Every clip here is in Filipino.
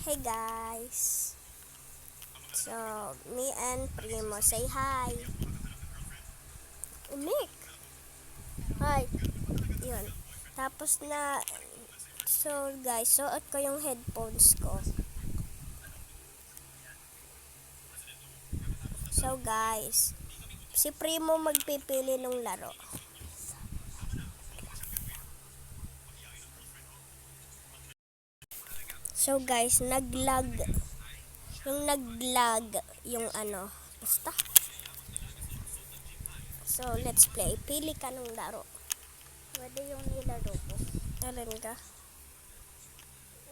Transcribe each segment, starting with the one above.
Hey guys. So, me and Primo say hi. Nick. Hi. Yun. Tapos na, so guys, suot ko yung headphones ko. So guys, si Primo magpipili ng laro. So guys, naglag yung ano, basta. So let's play. Pili ka ng laro. Pwede yung nilaro ko. Alin ka?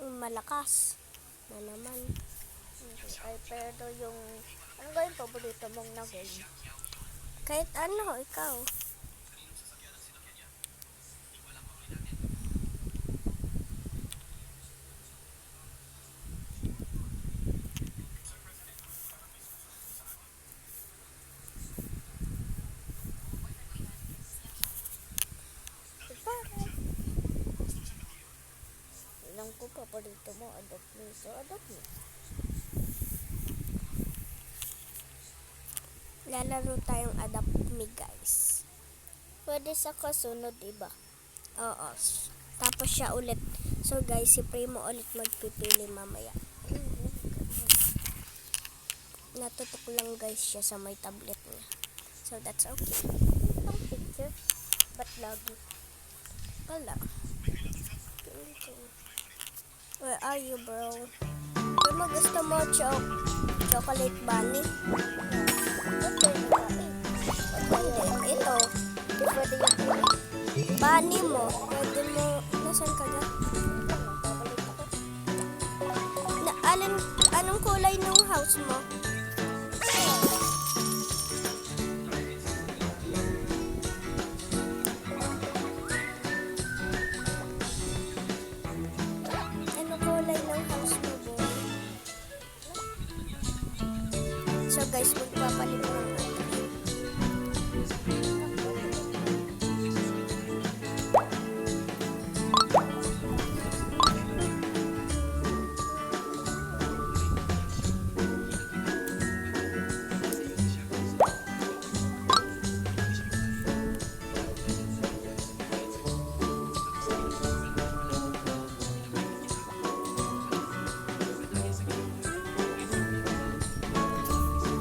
Malakas. Na naman. Ay, pero yung... Ano ba yung paborito mong na game? Kahit ano, ikaw. Ilang ko paborito mo, adopt me. So, adopt me. Lalaro tayong Adopt Me, guys. Pwede sa kasunod, iba. Oo. Tapos siya ulit. So, guys, si Primo ulit magpipili mamaya. Natutok lang, guys, siya sa may tablet niya. So, that's okay. Ang picture. Ba't lagi? Wala. Where are you, bro? Primo, gusto mo chocolate bunny? Ito yung nakain. Hindi. Ito. Hindi pwede yung pili. Bunny mo. Pwede mo. Nasaan ka dyan? Babalik ako. Anong kulay ng house mo? Anong kulay ng house mo, boy? So guys, magpapalit ng ano.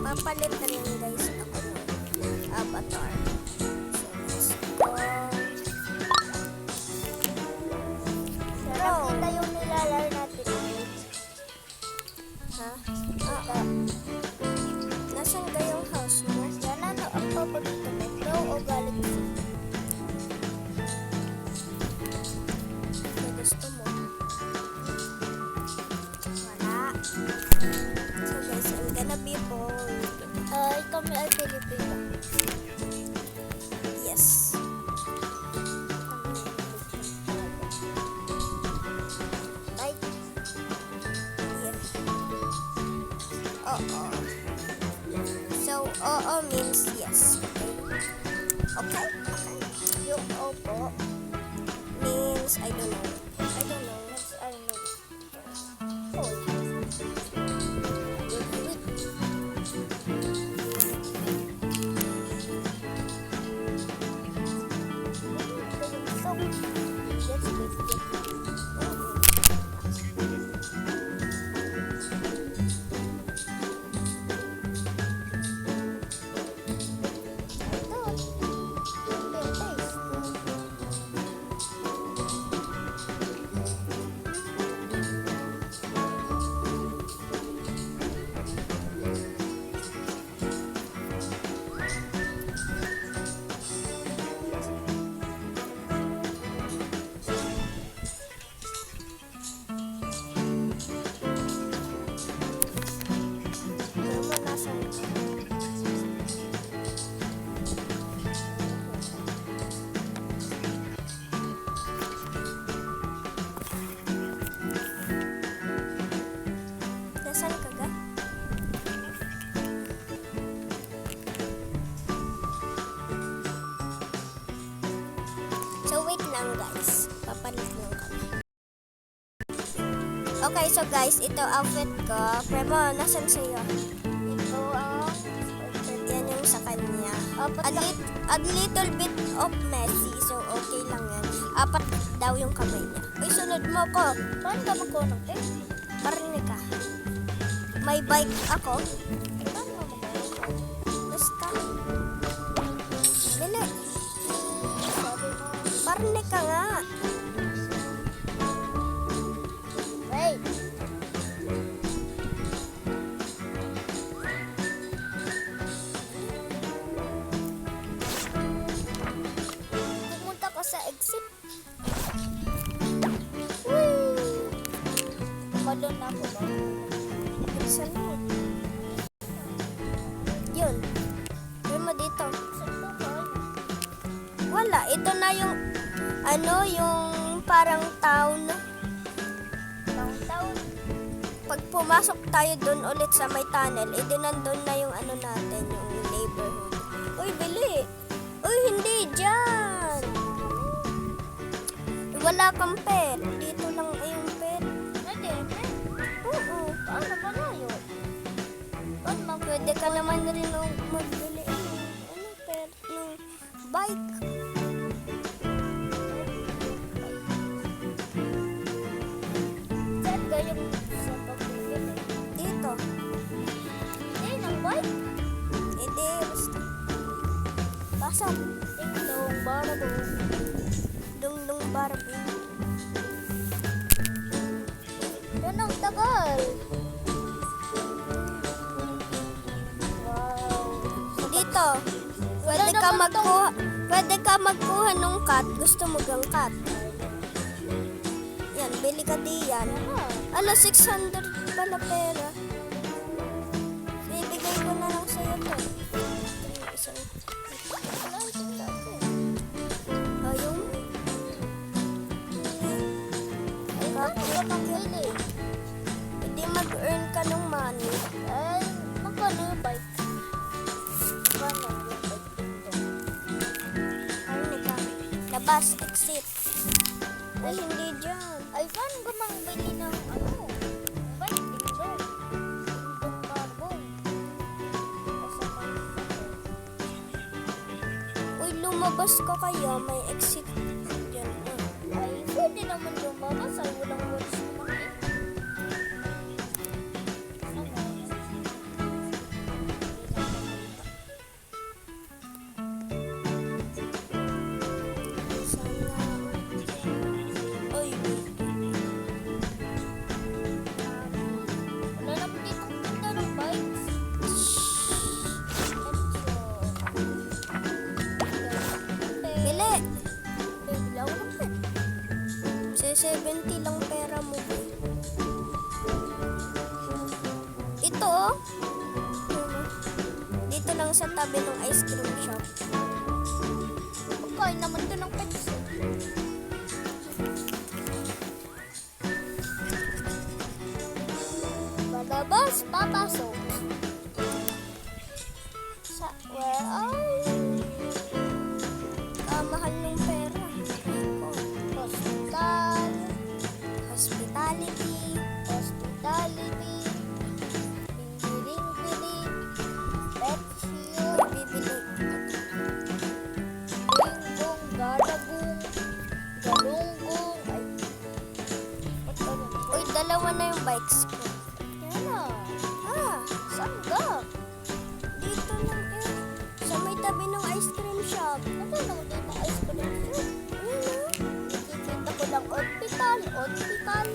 Papalit na rin guys ako ng avatar. So let's go. Bro, nakita yung nilalaro natin. Ha? Oo. Nasaan ka yung house mo? Yan ano ang paborito mo? Pro o Galaxy? Kung gusto mo. Wala. So guys, I'm gonna be bold. Kami ay Pilipino. Yes. Ay, Yeah. Oo. So, oo means yes. Okay? Okay. yung opo. Means I don't know. I don't know. Next, I don't know. Oh. So, let's go. Okay, so guys, ito outfit ko. Premo, nasan sa'yo? Ito ang Yan yung sa kanya. apat A, lang. a little bit of messy, so okay lang yan. 4 daw yung kamay niya. Uy, sunod mo ko. Paano ka magkunong eh? Parinig ka. May bike ako. Paano ka magkunong? Basta. Dili. Sabi mo, Parinig ka nga. wait. Pumunta ka sa exit. Woo! Tumalon na ako ba? Bilisan mo. Yun. Yun mo dito. Saan ka ba? Wala. Ito na yung, yung parang town. Downtown. Pag pumasok tayo dun ulit sa may tunnel, edi nandun na yung natin, yung neighborhood. Uy, bili! Uy, hindi! Dyan! Wala kang pet. Dito lang ay yung pet. Hindi, eh. Oo. Paano malayo? Paano Pwede ka naman rin magbili pet ng bike. Saan gayong sa pagbibili? Dito. Hindi, ng bike. Edi, basta. Pasok. Ding-dong, barabong. Dung-dung Barbie. Yan ang tagal. Wow. Dito. Wala naman Pwede ka magkuha ng cat. Gusto mo gang cat. Yan, bili ka diyan. Ala, 600 pala pera. Bibigay ko na lang sa'yo to. Isang, ayaw mo. Paano ka magbili? Hindi mag-earn ka ng money. Ay, magkano yung bike? Paano yung bike dito? Ano ka? Labas, exit. Ay, hindi dyan. Ay, paano ka magbili ng bike dito? Ding-dong, barabong. Uy, lumabas ka kaya. May exit dyan. Ay, pwede naman lumabas. Ay, walang words naman eh. Sana. Uy, Wala naman ditong tinda ng bikes. bili. Bili ako ng pet. 70 lang pera mo. Boy. Ito, oh. Dito lang sa tabi ng ice cream shop. Pagkain naman to ng pets. Palabas, papasok. Where are you? Mahal ng pera. Oh, Hospital, hospitality. hospitality, bili, pet shield, Uy, bibili. binggong, garagong, galunggong, ay, ba't ganun? Uy, dalawa na yung bikes ko. Yan na, Ah, saan ka? dito lang eh. Sa may tabi ng ice cream shop. Ano lang dito ice cream shop? Ayun na. Nakikita ko lang hospital.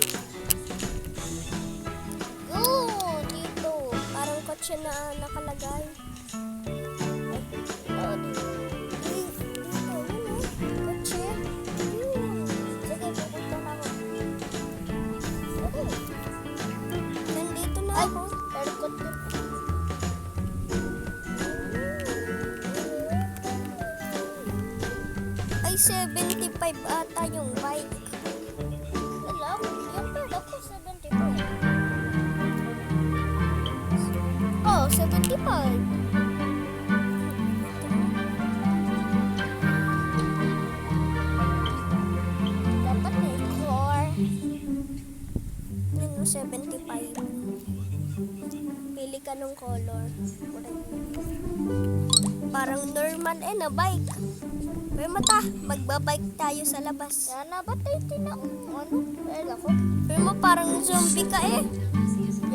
Yun, dito. Parang kotse na nakalagay. Ay, dito. Dito, yun oh. Kotse. Yun. Sige, pupunta na ako. Sige. Nandito na Ay, ako. aircon din. Ay, 75 ata yung bike. Wala, yung pera ko 75. Oh, 75. Dapat may core. Yun oh, 75. 75. Pili ka ng color. Parang normal na bike. Pero mata, magbabike tayo sa labas. Yan na, ba't tayo ano? Pwede ako. Pero mo parang zombie ka eh.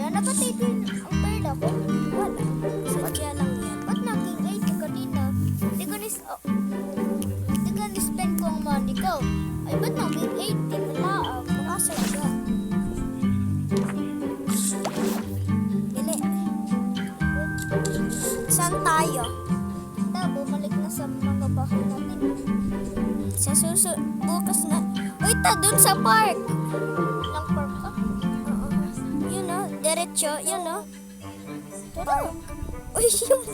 Yan na, ba't tayo ang pwede ako? Wala. Sadya lang yan. Ba't naging 80 kanina? Di ka ni-spend ko ang money ko. Ay, ba't naging 80? Wala, Makasadya. Dili. Saan tayo? bumalik na sa mga bahay natin. Sa bukas na. Uy, dun sa park. Lang park ka? Oo. Yun o, diretso. Yun o. Tara. Uy, yung